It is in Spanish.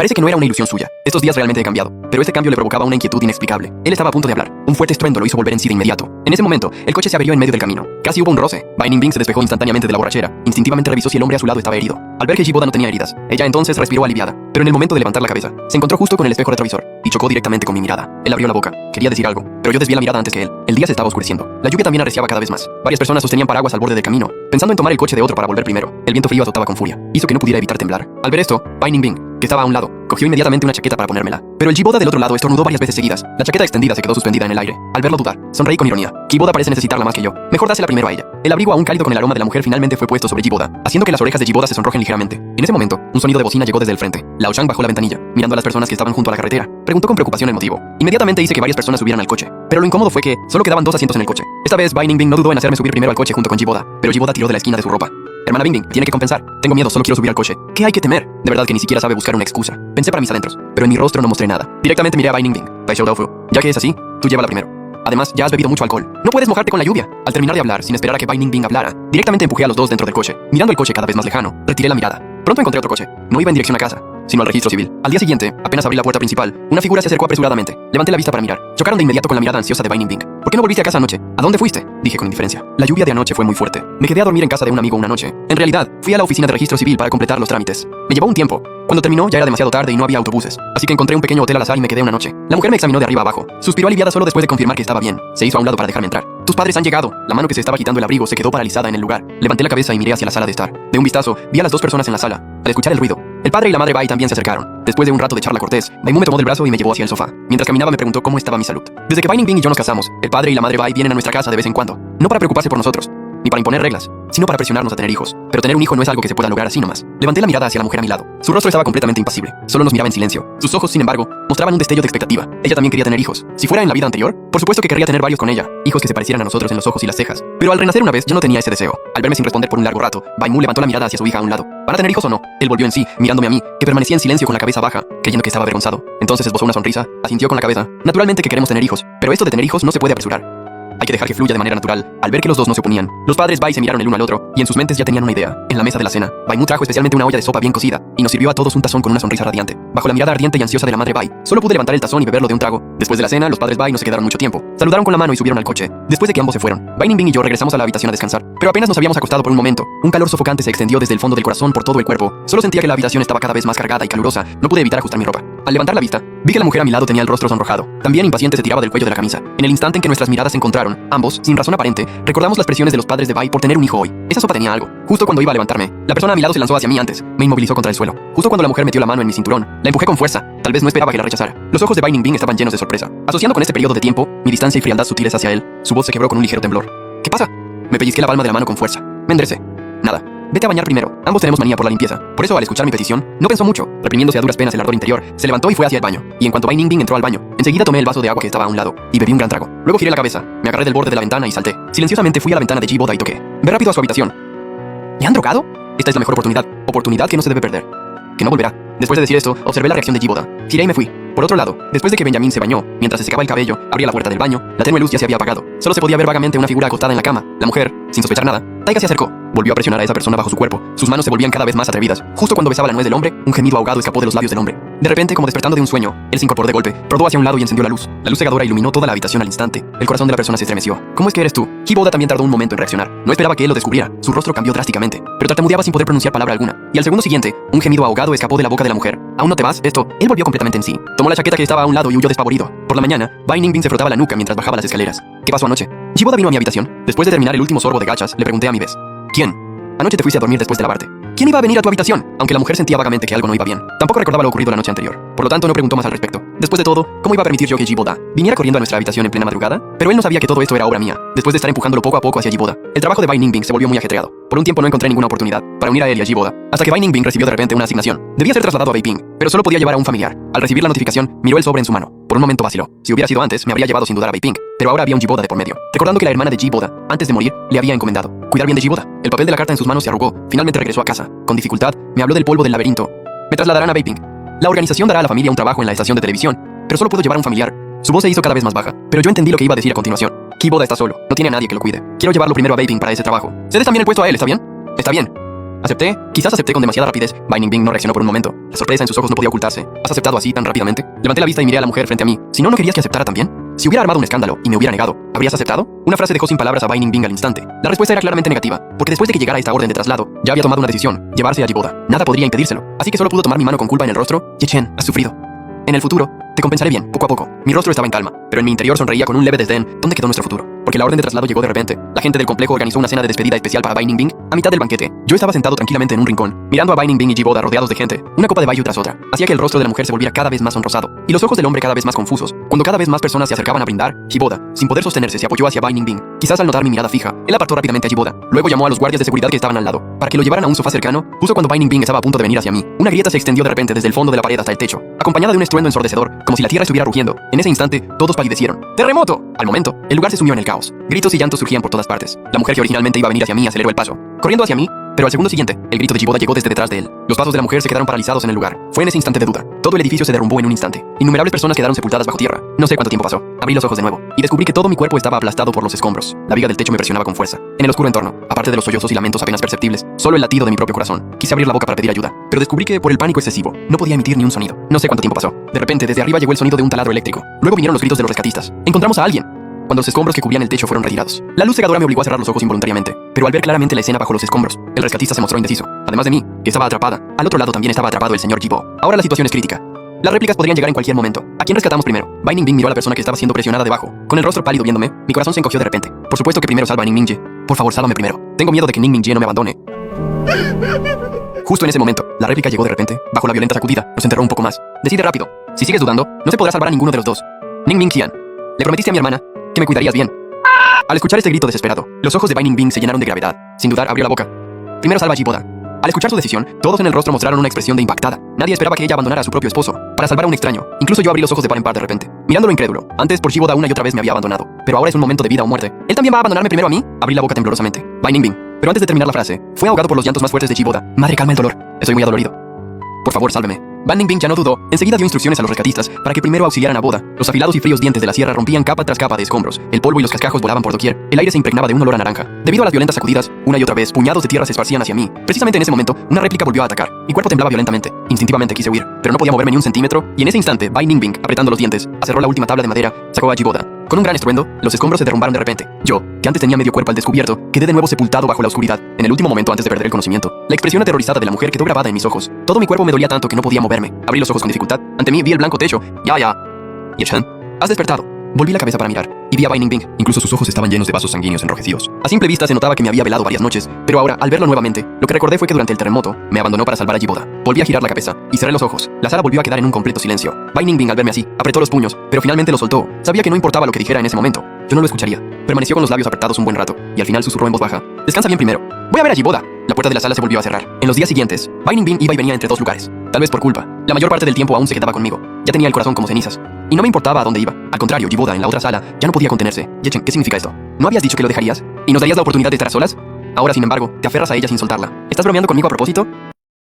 Parece que no era una ilusión suya. Estos días realmente he cambiado, pero este cambio le provocaba una inquietud inexplicable. Él estaba a punto de hablar. Un fuerte estruendo lo hizo volver en sí de inmediato. En ese momento, el coche se averió en medio del camino. Casi hubo un roce. Binding Bing se despejó instantáneamente de la borrachera. Instintivamente revisó si el hombre a su lado estaba herido. Al ver que Jiboda no tenía heridas, ella entonces respiró aliviada. Pero en el momento de levantar la cabeza, se encontró justo con el espejo retrovisor y chocó directamente con mi mirada. Él abrió la boca. Quería decir algo, pero yo desvié la mirada antes que él. El día se estaba oscureciendo. La lluvia también arreciaba cada vez más. Varias personas sostenían paraguas al borde del camino, pensando en tomar el coche de otro para volver primero. El viento frío azotaba con furia. Hizo que no pudiera evitar temblar. Al ver esto, Binding Bing, que estaba a un lado, cogió inmediatamente una chaqueta para ponérmela. Pero el Jiboda del otro lado estornudó varias veces seguidas. La chaqueta extendida se quedó suspendida en el aire. Al verlo dudar, sonreí con ironía. Jiboda parece necesitarla más que yo. Mejor dásela primero a ella. El abrigo aún cálido con el aroma de la mujer finalmente fue puesto sobre Jiboda, haciendo que las orejas de Jiboda se sonrojen ligeramente. En ese momento, un sonido de bocina llegó desde el frente. Lao Shang bajó la ventanilla, mirando a las personas que estaban junto a la carretera. Preguntó con preocupación el motivo. Inmediatamente hice que varias personas subieran al coche. Pero lo incómodo fue que solo quedaban 2 asientos en el coche. Esta vez Binding Bing no dudó en hacerme subir primero al coche junto con Jiboda, pero Jiboda tiró de la esquina de su ropa. Hermana Bing Bing, tiene que compensar. Tengo miedo, solo quiero subir al coche. ¿Qué hay que temer? De verdad que ni siquiera sabe buscar una excusa. Pensé para mis adentros, pero en mi rostro no mostré nada. Directamente miré a Binding Bing. Tai Shou Doufu, ya que es así, tú llévala primero. Además, ya has bebido mucho alcohol. No puedes mojarte con la lluvia. Al terminar de hablar, sin esperar a que Binding Bing hablara, directamente empujé a los dos dentro del coche. Mirando el coche cada vez más lejano, retiré la mirada. Pronto encontré otro coche. No iba en dirección a casa, sino al registro civil. Al día siguiente, apenas abrí la puerta principal, una figura se acercó apresuradamente. Levanté la vista para mirar. Chocaron de inmediato con la mirada ansiosa de Binding Bing. ¿Por qué no volviste a casa anoche? ¿A dónde fuiste? Dije con indiferencia. La lluvia de anoche fue muy fuerte. Me quedé a dormir en casa de un amigo una noche. En realidad, fui a la oficina de registro civil para completar los trámites. Me llevó un tiempo. Cuando terminó ya era demasiado tarde y no había autobuses. Así que encontré un pequeño hotel al azar y me quedé una noche. La mujer me examinó de arriba abajo. Suspiró aliviada solo después de confirmar que estaba bien. Se hizo a un lado para dejarme entrar. Tus padres han llegado. La mano que se estaba quitando el abrigo se quedó paralizada en el lugar. Levanté la cabeza y miré hacia la sala de estar. De un vistazo, vi a las 2 personas en la sala. Al escuchar el ruido, el padre y la madre Bai también se acercaron. Después de un rato de charla cortés, Baimu me tomó del brazo y me llevó hacia el sofá. Mientras caminaba me preguntó cómo estaba mi salud. Desde que Binding Bing y yo nos casamos, el padre y la madre Bai vienen a nuestra casa de vez en cuando. No para preocuparse por nosotros, ni para imponer reglas, sino para presionarnos a tener hijos. Pero tener un hijo no es algo que se pueda lograr así nomás. Levanté la mirada hacia la mujer a mi lado. Su rostro estaba completamente impasible. Solo nos miraba en silencio. Sus ojos, sin embargo, mostraban un destello de expectativa. Ella también quería tener hijos. Si fuera en la vida anterior, por supuesto que querría tener varios con ella. Hijos que se parecieran a nosotros en los ojos y las cejas. Pero al renacer una vez, ya no tenía ese deseo. Al verme sin responder por un largo rato, Baimu levantó la mirada hacia su hija a un lado. ¿Van a tener hijos o no? Él volvió en sí, mirándome a mí, que permanecía en silencio con la cabeza baja, creyendo que estaba avergonzado. Entonces esbozó una sonrisa, asintió con la cabeza. Naturalmente que queremos tener hijos, pero esto de tener hijos no se puede apresurar. Hay que dejar que fluya de manera natural. Al ver que los dos no se oponían, los padres Bai se miraron el uno al otro y en sus mentes ya tenían una idea. En la mesa de la cena, Baimu trajo especialmente una olla de sopa bien cocida y nos sirvió a todos un tazón con una sonrisa radiante. Bajo la mirada ardiente y ansiosa de la madre Bai, solo pude levantar el tazón y beberlo de un trago. Después de la cena, los padres Bai no se quedaron mucho tiempo. Saludaron con la mano y subieron al coche. Después de que ambos se fueron, Binding Bing y yo regresamos a la habitación a descansar. Pero apenas nos habíamos acostado por un momento, un calor sofocante se extendió desde el fondo del corazón por todo el cuerpo. Solo sentía que la habitación estaba cada vez más cargada y calurosa. No pude evitar ajustar mi ropa. Al levantar la vista, vi que la mujer a mi lado tenía el rostro sonrojado. También impaciente se tiraba del cuello de la camisa. En el instante en que nuestras miradas se encontraron, ambos, sin razón aparente, recordamos las presiones de los padres de Bai por tener un hijo hoy. Esa sopa tenía algo. Justo cuando iba a levantarme, la persona a mi lado se lanzó hacia mí antes. Me inmovilizó contra el suelo. Justo cuando la mujer metió la mano en mi cinturón, la empujé con fuerza. Tal vez no esperaba que la rechazara. Los ojos de Binding Bing estaban llenos de sorpresa. Asociando con este periodo de tiempo, mi distancia y frialdad sutiles hacia él, su voz se quebró con un ligero temblor. ¿Qué pasa? Me pellizqué la palma de la mano con fuerza. Me enderecé. Nada. Vete a bañar primero. Ambos tenemos manía por la limpieza. Por eso, al escuchar mi petición, no pensó mucho. Reprimiéndose a duras penas el ardor interior, se levantó y fue hacia el baño. Y en cuanto Binding Bing entró al baño, enseguida tomé el vaso de agua que estaba a un lado y bebí un gran trago. Luego giré la cabeza, me agarré del borde de la ventana y salté. Silenciosamente fui a la ventana de Jiboda y toqué. Ve rápido a su habitación. ¿Le han drogado? Esta es la mejor oportunidad. Oportunidad que no se debe perder. Que no volverá. Después de decir esto, observé la reacción de Jiboda. Giré y me fui. Por otro lado, después de que Benjamin se bañó, mientras se secaba el cabello, abría la puerta del baño, la tenue luz ya se había apagado. Solo se podía ver vagamente una figura acostada en la cama. La mujer, sin sospechar nada, Taiga se acercó. Volvió a presionar a esa persona bajo su cuerpo. Sus manos se volvían cada vez más atrevidas. Justo cuando besaba la nuez del hombre, un gemido ahogado escapó de los labios del hombre. De repente, como despertando de un sueño, él se incorporó de golpe, rodó hacia un lado y encendió la luz. La luz cegadora iluminó toda la habitación al instante. El corazón de la persona se estremeció. ¿Cómo es que eres tú? Jiboda también tardó un momento en reaccionar. No esperaba que él lo descubriera. Su rostro cambió drásticamente, pero tartamudeaba sin poder pronunciar palabra alguna. Y al segundo siguiente, un gemido ahogado escapó de la boca de la mujer. ¿Aún no te vas? Esto. Él volvió completamente en sí. Tomó la chaqueta que estaba a un lado y huyó despavorido. Por la mañana, Binding Bing se frotaba la nuca mientras bajaba las escaleras. ¿Qué pasó anoche? Jiboda vino a mi habitación. Después de terminar el último sorbo de gachas, le pregunté a mi vez. ¿Quién? Anoche te fuiste a dormir después de lavarte. ¿Quién iba a venir a tu habitación? Aunque la mujer sentía vagamente que algo no iba bien. Tampoco recordaba lo ocurrido la noche anterior. Por lo tanto, no preguntó más al respecto. Después de todo, ¿cómo iba a permitir yo que Jiboda viniera corriendo a nuestra habitación en plena madrugada? Pero él no sabía que todo esto era obra mía. Después de estar empujándolo poco a poco hacia Jiboda, el trabajo de Binding Bing se volvió muy ajetreado. Por un tiempo no encontré ninguna oportunidad para unir a él y a Jiboda, hasta que Binding Bing recibió de repente una asignación. Debía ser trasladado a Beiping, pero solo podía llevar a un familiar. Al recibir la notificación, miró el sobre en su mano. Por un momento vaciló. Si hubiera sido antes, me habría llevado sin dudar a Beiping, pero ahora había un Jiboda de por medio. Recordando que la hermana de Jiboda, antes de morir, le había encomendado cuidar bien de Jiboda. El papel de la carta en sus manos se arrugó. Finalmente regresó a casa. Con dificultad, me habló del polvo del laberinto. Me trasladarán a Beiping. La organización dará a la familia un trabajo en la estación de televisión, pero solo puedo llevar a un familiar. Su voz se hizo cada vez más baja, pero yo entendí lo que iba a decir a continuación. Jiboda está solo, no tiene a nadie que lo cuide. Quiero llevarlo primero a Beiping para ese trabajo. Cedes también el puesto a él, ¿está bien? Está bien. Acepté, quizás acepté con demasiada rapidez. Binding Bing no reaccionó por un momento. La sorpresa en sus ojos no podía ocultarse. ¿Has aceptado así tan rápidamente? Levanté la vista y miré a la mujer frente a mí. Si no, ¿no querías que aceptara también? Si hubiera armado un escándalo y me hubiera negado, ¿habrías aceptado? Una frase dejó sin palabras a Binding Bing al instante. La respuesta era claramente negativa, porque después de que llegara esta orden de traslado, ya había tomado una decisión: llevarse a Yiboda. Nada podría impedírselo, así que solo pudo tomar mi mano con culpa en el rostro. Yechen, has sufrido. En el futuro, te compensaré bien, poco a poco. Mi rostro estaba en calma, pero en mi interior sonreía con un leve desdén. ¿Dónde quedó nuestro futuro? Porque la orden de traslado llegó de repente. La gente del complejo organizó una cena de despedida especial para Binding Bing. A mitad del banquete, yo estaba sentado tranquilamente en un rincón, mirando a Binding Bing y Yiboda rodeados de gente. Una copa de bayu tras otra hacía que el rostro de la mujer se volviera cada vez más sonrosado y los ojos del hombre cada vez más confusos. Cuando cada vez más personas se acercaban a brindar, Yiboda, sin poder sostenerse, se apoyó hacia Binding Bing. Quizás al notar mi mirada fija, él apartó rápidamente a Yiboda. Luego llamó a los guardias de seguridad que estaban al lado para que lo llevaran a un sofá cercano, justo cuando Binding Bing estaba a punto de venir hacia mí. Una grieta se extendió de repente desde el fondo de la pared hasta el techo, acompañada de un estruendo ensordecedor, como si la tierra estuviera rugiendo. En ese instante, todos palidecieron. ¡Terremoto! Al momento, el lugar se sumió en el caos. Gritos y llantos surgían por todas partes. La mujer que originalmente iba a venir hacia mí aceleró el paso, corriendo hacia mí, pero al segundo siguiente, el grito de Yiboda llegó desde detrás de él. Los pasos de la mujer se quedaron paralizados en el lugar. Fue en ese instante de duda. Todo el edificio se derrumbó en un instante. Innumerables personas quedaron sepultadas bajo tierra. No sé cuánto tiempo pasó. Abrí los ojos de nuevo y descubrí que todo mi cuerpo estaba aplastado por los escombros. La viga del techo me presionaba con fuerza. En el oscuro entorno, aparte de los sollozos y lamentos apenas perceptibles, solo el latido de mi propio corazón. Quise abrir la boca para pedir ayuda, pero descubrí que por el pánico excesivo no podía emitir ni un sonido. No sé cuánto tiempo pasó. De repente, desde arriba llegó el sonido de un taladro eléctrico. Luego vinieron los gritos de los rescatistas. Encontramos a alguien. Cuando los escombros que cubrían el techo fueron retirados, la luz cegadora me obligó a cerrar los ojos involuntariamente, pero al ver claramente la escena bajo los escombros, el rescatista se mostró indeciso. Además de mí, que estaba atrapada, al otro lado también estaba atrapado el señor Jibo. Ahora la situación es crítica. Las réplicas podrían llegar en cualquier momento. ¿A quién rescatamos primero? Binding Bing miró a la persona que estaba siendo presionada debajo. Con el rostro pálido viéndome, mi corazón se encogió de repente. Por supuesto que primero salva a Ning Mingye. Por favor, sálvame primero. Tengo miedo de que Ning Mingye no me abandone. Justo en ese momento, la réplica llegó de repente. Bajo la violenta sacudida, nos enterró un poco más. Decide rápido. Si sigues dudando, no se podrá salvar a ninguno de los dos. Ning Mingxian, le prometiste a mi hermana que me cuidarías bien. Al escuchar este grito desesperado, los ojos de Binding Bing se llenaron de gravedad. Sin dudar, abrió la boca. Primero salva a Yiboda. Al escuchar su decisión, todos en el rostro mostraron una expresión de impactada. Nadie esperaba que ella abandonara a su propio esposo para salvar a un extraño. Incluso yo abrí los ojos de par en par de repente, mirándolo incrédulo. Antes por Yiboda una y otra vez me había abandonado, pero ahora es un momento de vida o muerte. ¿Él también va a abandonarme primero a mí? Abrí la boca temblorosamente. Binding Bing. Pero antes de terminar la frase, fue ahogado por los llantos más fuertes de Yiboda. Madre, calma el dolor. Estoy muy adolorido. Por favor, sálveme. Binding Bing ya no dudó. Enseguida dio instrucciones a los rescatistas para que primero auxiliaran a Boda. Los afilados y fríos dientes de la sierra rompían capa tras capa de escombros. El polvo y los cascajos volaban por doquier. El aire se impregnaba de un olor a naranja. Debido a las violentas sacudidas, una y otra vez, puñados de tierra se esparcían hacia mí. Precisamente en ese momento, una réplica volvió a atacar. Mi cuerpo temblaba violentamente. Instintivamente quise huir, pero no podía moverme ni un centímetro, y en ese instante, Binding Bing, apretando los dientes, acerró la última tabla de madera, sacó a Yiboda. Con un gran estruendo, los escombros se derrumbaron de repente. Yo, que antes tenía medio cuerpo al descubierto, quedé de nuevo sepultado bajo la oscuridad. En el último momento antes de perder el conocimiento, la expresión aterrorizada de la mujer quedó grabada en mis ojos. Todo mi cuerpo me dolía tanto que no podía moverme. Abrí los ojos con dificultad. Ante mí vi el blanco techo. Ya. Yechan, has despertado. Volví la cabeza para mirar, y vi a Binding Bing. Incluso sus ojos estaban llenos de vasos sanguíneos enrojecidos. A simple vista se notaba que me había velado varias noches, pero ahora, al verlo nuevamente, lo que recordé fue que durante el terremoto, me abandonó para salvar a Yiboda. Volví a girar la cabeza, y cerré los ojos. La sala volvió a quedar en un completo silencio. Binding Bing, al verme así, apretó los puños, pero finalmente lo soltó. Sabía que no importaba lo que dijera en ese momento. Yo no lo escucharía. Permaneció con los labios apretados un buen rato, y al final susurró en voz baja: descansa bien primero. Voy a ver a Yiboda. La puerta de la sala se volvió a cerrar. En los días siguientes, Binding Bing iba y venía entre dos lugares. Tal vez por culpa. La mayor parte del tiempo aún se quedaba conmigo. Ya tenía el corazón como cenizas. Y no me importaba a dónde iba. Al contrario, Yiboda en la otra sala ya no podía contenerse. Yechen, ¿qué significa esto? ¿No habías dicho que lo dejarías? ¿Y nos darías la oportunidad de estar a solas? Ahora, sin embargo, te aferras a ella sin soltarla. ¿Estás bromeando conmigo a propósito?